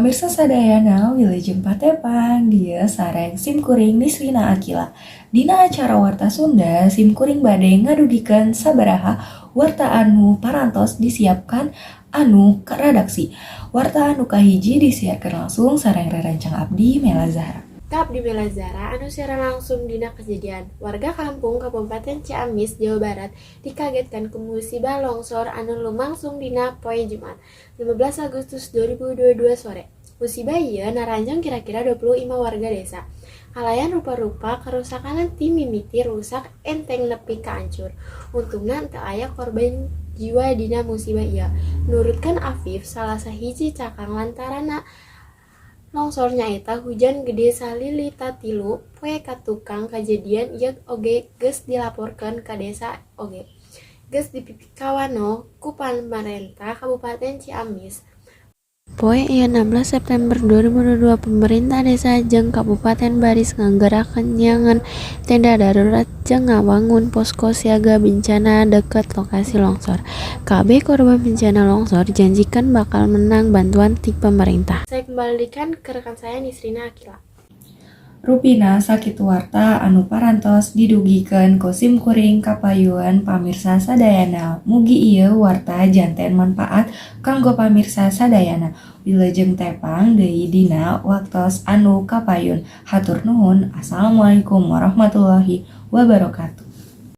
Pamirsa sadayana wilujeng patepang dia sareng simkuring Nisrina Akila. Dina acara warta Sunda, simkuring bade ngadugikeun sabaraha warta anu parantos disiapkan anu redaksi. Warta anu kahiji disiarkeun langsung sareng rerencang abdi Mela Zahra. Abdi Mela Zahra anu siaran langsung dina kejadian. Warga kampung Kabupaten Ciamis, Jawa Barat dikagetkan ku musibah longsor anu lumangsung dina poe Jumat, 15 Agustus 2022 sore. Musibah ieu naranjang kira-kira 25 warga desa. Kalayan rupa-rupa kerusakan ti mimiti rusak enteng nepi ka hancur. Untungna teu aya korban jiwa dina musibah ieu. Nurutkeun Afif, salah sahiji cakang lantaran longsor nyaeta hujan gede salilita 3 poe ka tukang kajadian ieu oge geus dilaporkeun ka desa oge. Geus dipikawano ku pamarentah Kabupaten Ciamis. Poe ieu 16 September 2022 pemerintah desa jeung Kabupaten Baris ngageurakeun nyangeun tenda darurat jeung ngawangun posko siaga bencana deukeut lokasi longsor. Kabeh korban bencana longsor janjikeun bakal menang bantuan ti pemerintah. Saya kembalikan ke rekan saya Nisrina Akila. Rupina sakitu warta anu parantos didugikeun ku simkuring kapayuan pamirsa sadayana. Mugi ieu warta janten manfaat kanggo pamirsa sadayana. Wilujeng tepang deui dina waktos anu kapayun. Hatur nuhun. Assalamualaikum warahmatullahi wabarakatuh.